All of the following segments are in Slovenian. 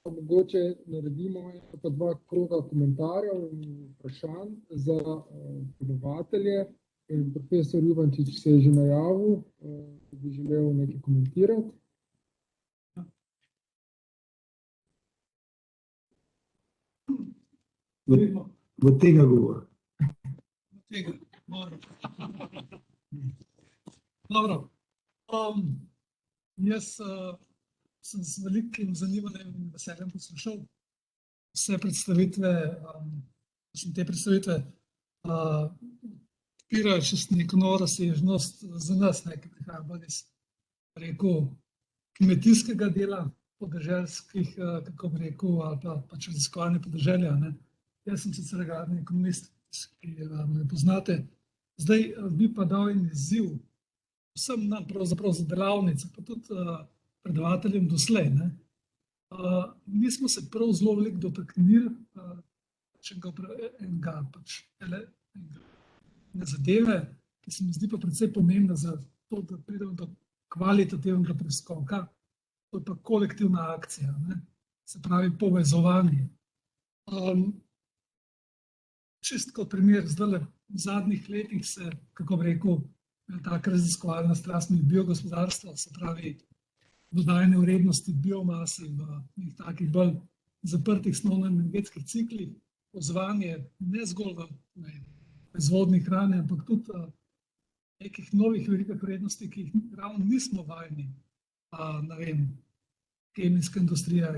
mogoče naredimo pa 2 kroga komentarjev in vprašanj za predavatelje. Profesor Ivančič se je že najavil, da bi želel nekaj komentirati. V tega govor. Dobro. Jaz sem z velikim zanimanjem in veseljem poslušal vse predstavitve, te predstavitve odpirajo še neko novo razsežnost za nas, ki prihaja bolj iz, rekel, kmetijskega dela, podeželskih, kako bi rekel, ali pa pač raziskovanje podeželja. Jaz sem sicer agrarni ekonomist, ki me poznate. Zdaj bi pa dal en izziv vsem nam pravzaprav za delavnice, pa tudi predavateljem doslej. Mi smo se prav zelo veliko dotaknili enega zadeve, ki se mi zdi pa precej pomembna za to, da pridemo do kvalitativnega preskoka, to je pa kolektivna akcija, se pravi povezovanje. Čist kot primer, zdaj v zadnjih letih se, kako bi rekel, taka raziskovalna strast biogospodarstva, se pravi dodajanje vrednosti biomasi v takih bolj zaprtih snovno-energetskih ciklih, pozvanje ne zgolj v proizvodnji hrane, ampak tudi nekih novih velikih vrednosti, ki jih ravno nismo vajeni. Ne vem, kemijska industrija,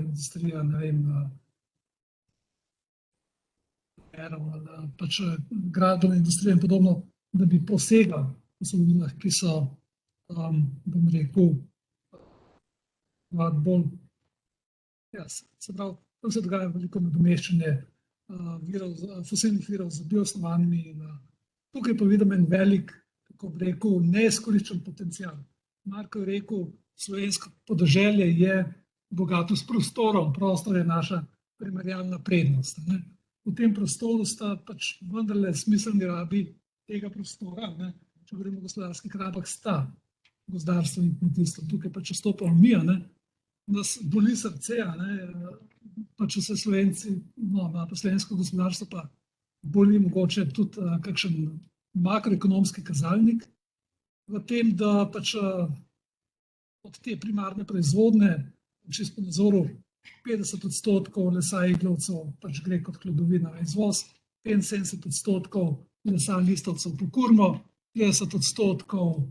pač gradbena industrija in podobno, da bi posegal v surovinah, ki so, bom rekel, bolj, se pravi, tam se dogaja veliko nadomeščanje fosilnih virov z biosnovanimi. Tukaj pa vidim en velik, kako bi rekel, neizkoriščen potencial. Marko je rekel, slovensko podeželje je bogato s prostorom, prostor je naša primerjalna prednost. V tem prostoru sta pač vendarle smiselni rabi tega prostora, če govorimo o gospodarskih rabah, sta gozdarstvo in kmetijstvo. Tukaj pa če stopamo mi, nas boli srce, pa če se Slovenci, pa slovensko gospodarstvo pa boli mogoče tudi kakšen makroekonomski kazalnik v tem, da pač od te primarne proizvodne, čisto po nazoru, 50% lesa iglavcev pač gre kot hlodovina v izvoz, 75% lesa listovcev po kurmo, 50%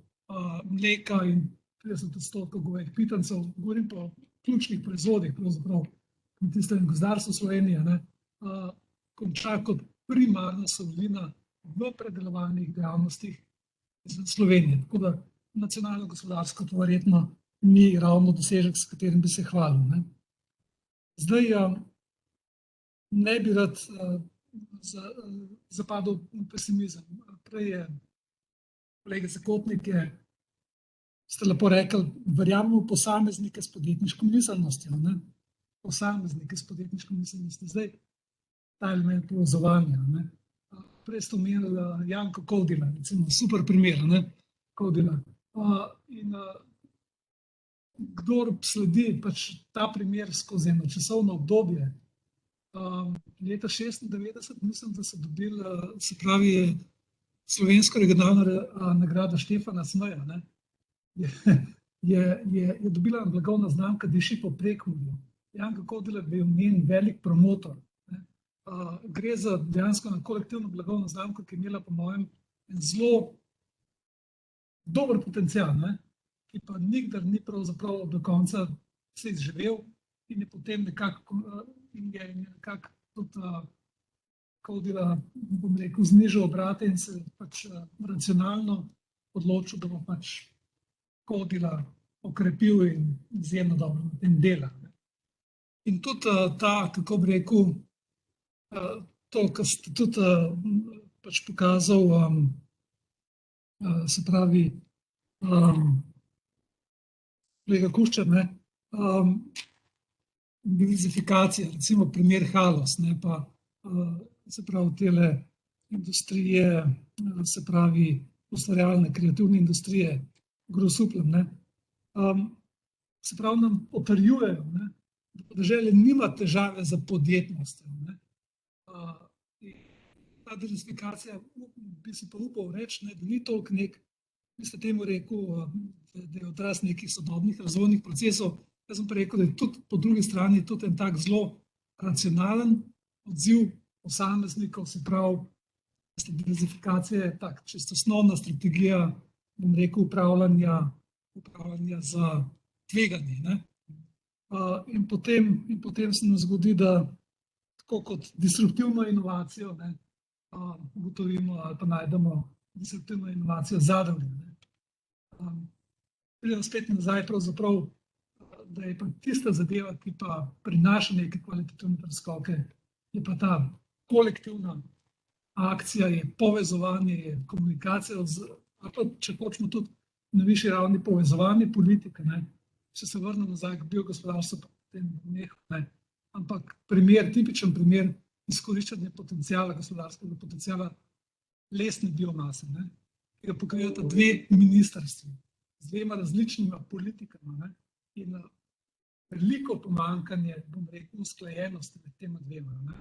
mleka in 30% govejih pitancev, govorim pa o ključnih proizvodih, pravzaprav kmetijstvo in gozdarstvo Slovenije, konča kot primarna surovina v predelovalnih dejavnostih Slovenije. Tako da nacionalno gospodarsko to verjetno ni ravno dosežek, s katerim bi se hvalil. Zdaj ne bi rad zapadel v pesimizem. Prej je kolegica Kotnik, ste lepo rekli, verjamemo v posameznike s podjetniško miselnostjo. Posameznike s podjetniško miselnostjo. Zdaj ta element povezovanja. Prej ste omenili Janko Kovdila, recimo super primer, Kovdila. In kdor sledi pač ta primer skozi eno časovno obdobje, leta 1996, mislim, da so dobili, se pravi, slovensko regionalno nagrado Štefana Smeja, je dobila blagovna znamka Diši po Prekmurju. Janko Kovdila je bil njen velik promotor. Gre za dejansko kolektivno blagovno znamko, ki je imela po mojem en zelo dober potencial, ki pa nikdar ni pravzaprav do konca se izživel in je potem nekako tudi Kovdila, bom rekel, znižal obrate in se pač racionalno odločil, da bo pač Kovdila okrepil in izjemno dobro na tem dela. In tudi ta, kako bi rekel, to, kar ste tudi pač pokazal, se pravi, kolega Kuščer, diverzifikacija, recimo primer Haloz, pa se pravi tele industrije, se pravi ustvarjalne, kreativne industrije, Grosuplem, se pravi nam potrjujejo, da podeželje nima težave za podjetnostjo. Ta diversifikacija, bi si pa upal reči, da ni toliko vi ste temu rekel, da je odraz nekih sodobnih razvojnih procesov. Jaz sem pa rekel, da je tudi po drugi strani tudi en tak zelo racionalen odziv posameznikov, se pravi, diversifikacija je tak čisto osnovna strategija, bom rekel, upravljanja za tveganje. In potem se nam zgodi, da tako kot disruptivno inovacijo ugotovimo ali pa najdemo disruptivno inovacijo zadrge. Pridemo spet nazaj, pravzaprav, da je pa tista zadeva, ki pa prinaša neke kvalitativne preskoke, je pa ta kolektivna akcija, je povezovanje, je komunikacija, ali pa če hočemo tudi na višji ravni povezovanje politike. Če se vrnem nazaj k biogospodarstvu, potem nehal. Ampak tipičen primer izkoriščanja potencijala, gospodarskega potencijala lesne biomase, ki ga pokrivata dve ministrstvi z dvema različnima politikama in veliko pomanjkanje, bom rekel, usklajenosti med tema dvema.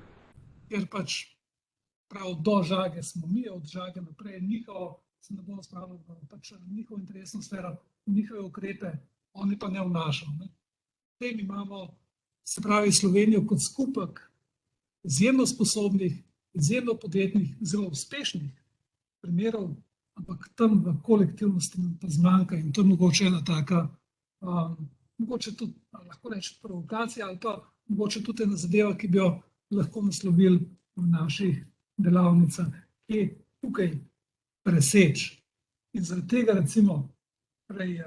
Ker pač prav do žage smo mi, od žage naprej njihovo, se ne bomo spravili, pač njihovo interesno sfero, njihove ukrepe, oni pa ne vnašajo. Tem imamo, se pravi, Slovenijo kot skupek izjemno sposobnih, izjemno podjetnih, zelo uspešnih primerov, ampak tam v kolektivnosti nam pa zmanjka in to je mogoče ena taka, mogoče tudi, lahko reči, provokacija ali pa mogoče tudi ena zadeva, ki bi jo lahko naslovili v naših delavnicah, ki je tukaj preseč. In zaradi tega, recimo, prej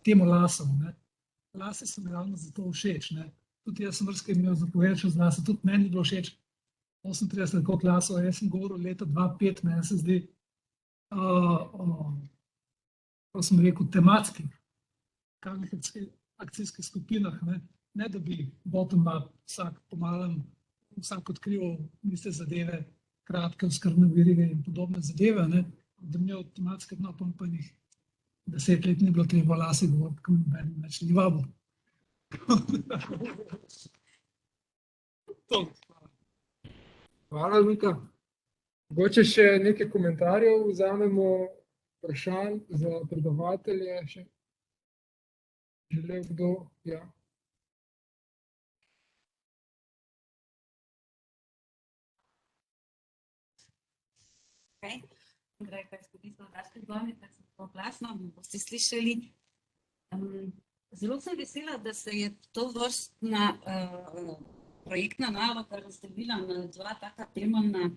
temu lasom. Lase so mi ravno zato všeč. Tudi jaz sem vrskaj imel zapovedati z lase, tudi meni je bilo všeč 38 koliko lasov, jaz sem govoril leta 2005, meni se zdi, ko sem rekel, tematskih akcijskih skupinah, ne da bi bottom-up vsak pomalem, vsak odkrival iste zadeve, kratke oskrbne verige in podobne zadeve, da mi je tematske dno, pa jih 10 let ni bilo treba lase govoriti, ko meni več ni vabo. Hvala, Luka. Mogoče še nekaj komentarjev vzamemo, vprašanj za predavatelje. Še želel kdo? Ja. Grega izhodistva odrasle dvojne, tako sem to glasno, boste slišali. Zelo sem vesela, da se je to vrstna projektna naloga razdelila na dva taka temeljna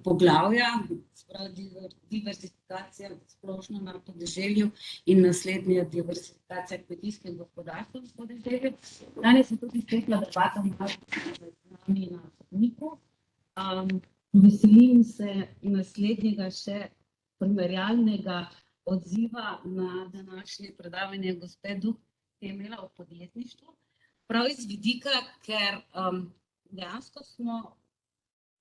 poglavja, spravi diverzifikacija splošno na podeželju in naslednja diverzifikacija kmetijskega gospodarstva v podeželju. Danes je tudi tekla debata med nami na hodniku. Veselim se naslednjega še primerjalnega odziva na današnje predavanje gospe Duh, ki je imela o podjetništvu. Prav iz vidika, ker dejansko smo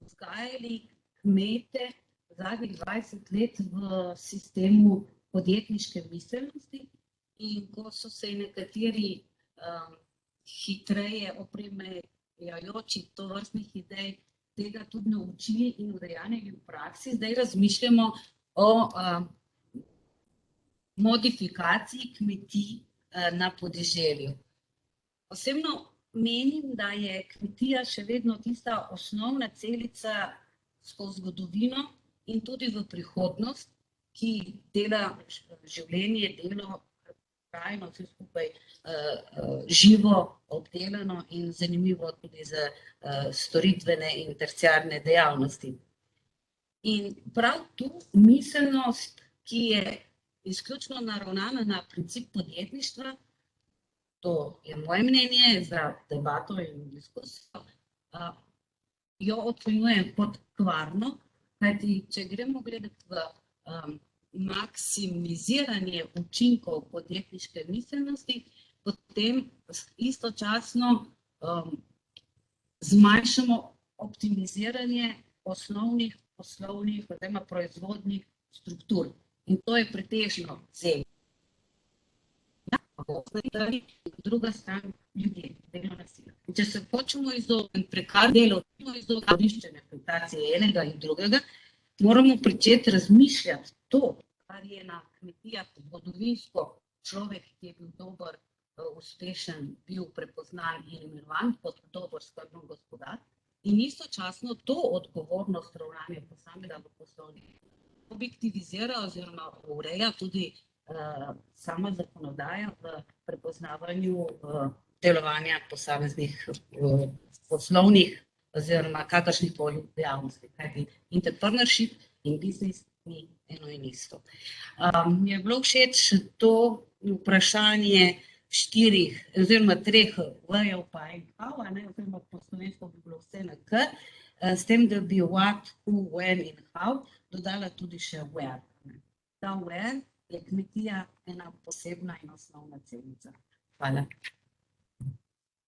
vzgajali kmete zadnjih 20 let v sistemu podjetniške miselnosti in ko so se nekateri hitreje opremajoči tovrstnih idej tega tudi naučili in udejanjili v praksi, zdaj razmišljamo o modifikaciji kmetij na podeželju. Osebno menim, da je kmetija še vedno tista osnovna celica skozi zgodovino in tudi v prihodnost, ki dela življenje, delo trajno, vse skupaj živo, obdelano in zanimivo tudi za storitvene in terciarne dejavnosti. In prav tu miselnost, ki je izključno naravnana na princip podjetništva, to je moje mnenje za debato in diskusijo, jo ocenjujem kot kvarno, kajti če gremo gledati v maksimiziranje učinkov podjetniške miselnosti, potem istočasno zmanjšamo optimiziranje osnovnih poslovnih oziroma proizvodnih struktur. In to je pretežno zemlja, druga stran ljudje, delovna sila. In če se hočemo izogniti prekarnemu delu, izkoriščanja eksploatacije enega in drugega, moramo pričeti razmišljati to, kar je na kmetijah zgodovinsko človek, ki je bil dober, uspešen, bil prepoznan in imenovan kot dober skrbni gospodar, in istočasno to odgovornost ravnanja posameznega v poslovnih objektivizira oziroma ureja tudi sama zakonodaja v prepoznavanju delovanja posameznih poslovnih oziroma kakršnihkoli dejavnosti. Kajti entrepreneurship in biznis ni eno in isto. Mi je bilo všeč to vprašanje 4 oziroma 3 V-jev pa en how, oziroma po slovensko bi bilo vse na K, s tem, da bi what, who, when in how dodala tudi še where. Ta where je kmetija ena posebna in osnovna celica. Hvala.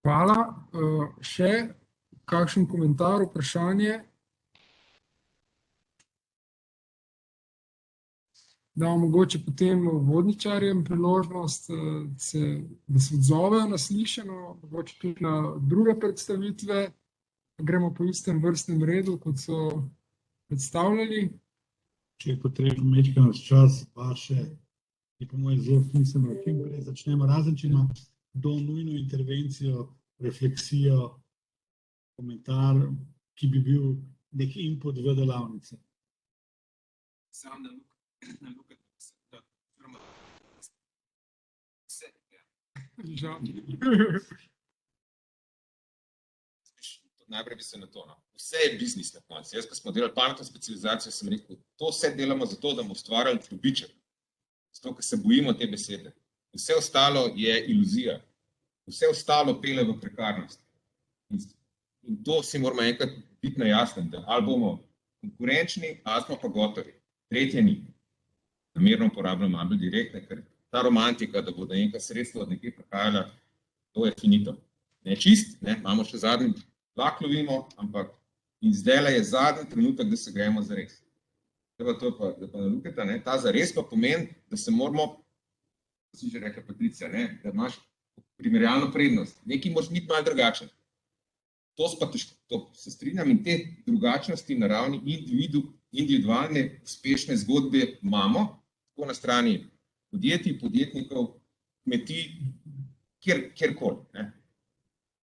Hvala. Še kakšen komentar, vprašanje? Da mogoče potem vodničarjem priložnost, da se odzovejo na slišano, mogoče tudi na druge predstavitve. Gremo po istem vrstnem redu, kot so predstavljali. Če je potrebno mečka nas čas, pa še je po mojem zelo smiselno, čim prej začnemo, razen če ima do nujno intervencijo, refleksijo, komentar, ki bi bil nek input v delavnici. Sam na Luka, vse, Žal. najprej bi se na to. Vse je biznis na koncu. Jaz, ko smo delali pametno specializacijo, sem rekel, to vse delamo zato, da bomo ustvarjali dobiček. Zato, ker se bojimo te besede. Vse ostalo je iluzija. Vse ostalo pele v prekarnost. In to si moramo enkrat biti na jasnem, da ali bomo konkurenčni, ali smo pa gotovi. Tretje ni. Namerno uporabljam malo direktne, ker ta romantika, da bodo nekaj sredstva od nekje prihajala, to je finito. Ne čist, ne, imamo še zadnji vlak lovimo, ampak in zdajle je zadnji trenutek, da se gremo zares. Da pa naluketa, ne, ta zares pa pomeni, da se moramo, si že rekla Patricija, ne, da imaš primerjalno prednost. Nekaj moraš biti malo drugačen. To se strinjam in te drugačnosti na ravni individualne uspešne zgodbe imamo, tako na strani podjetij, podjetnikov, kmetij, kjerkoli.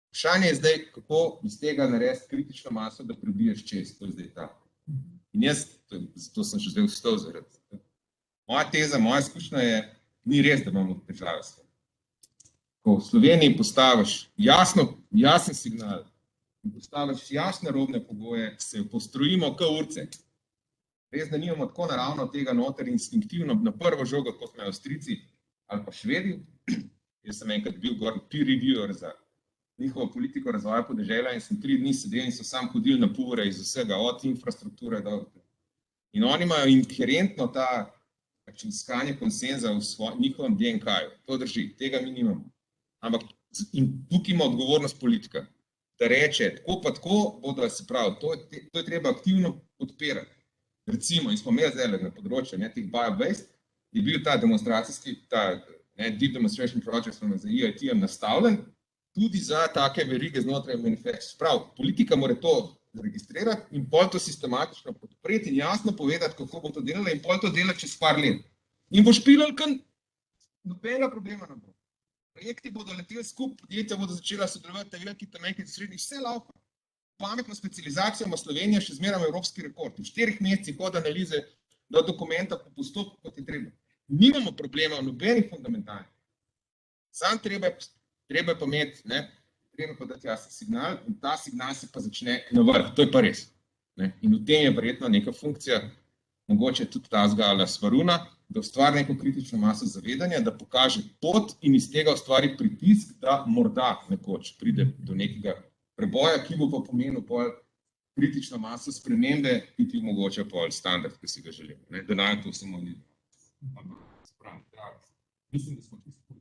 Vprašanje je zdaj, kako iz tega narediti kritično maso, da prebiješ čez, to je zdaj ta. In jaz, zato sem še zdaj vstal zaradi. Moja teza, moja izkušnja je, ni res, da imamo težave s tem. Ko v Sloveniji postaviš jasen signal in postaviš jasne robne pogoje, se postrojimo k urce. Res, da nimamo tako naravno tega noter instinktivno na prvo žogo, kot smo Avstrijci ali pa Švedi. Jaz sem enkrat bil gor peer reviewer za njihovo politiko razvoja podeželja in sem 3 dni sedel in so sam hodili na pure iz vsega, od infrastrukture do. In oni imajo inherentno ta iskanje konsenza v njihovem DNK-ju. To drži, tega mi nimamo. Ampak in tukaj ima odgovornost politika, da reče, tako pa tako bodo, se pravi, to je treba aktivno podpirati. Recimo, in smo imeli zdaj na področju teh bio-based, je bil ta demonstracijski, Deep Demonstration Project z EIT-em nastavljen, tudi za take verige znotraj manifest. Prav, politika mora to registrirati in pol to sistematično podpreti in jasno povedati, kako bo to delala in pol to delati čez par let. In boš pilal, nobenega problema ne bo. Projekti bodo leteli skupaj, podjetja bodo začela sodelovati, veliki, tamejki, srednji, vse laufa. Pametno specializacijo ima Slovenija še zmeraj evropski rekord. V 4 mesecih od analize do dokumenta po postopku, kot je treba. Nimamo problema v nobenih fundamentalnih. Sam treba pa imeti, treba pa dati jasen signal in ta signal se pa začne na vrh, to je pa res. In v tem je verjetno neka funkcija, mogoče tudi ta zgala Svaruna, da ustvari neko kritično maso zavedanja, da pokaže pot in iz tega ustvari pritisk, da morda nekoč pride do nekega preboja, ki bo pa pomenil pol kritično maso spremembe, ki ti omogoča pol standard, ki si ga želimo. Da naj to samo ni. Mislim, da smo čisto.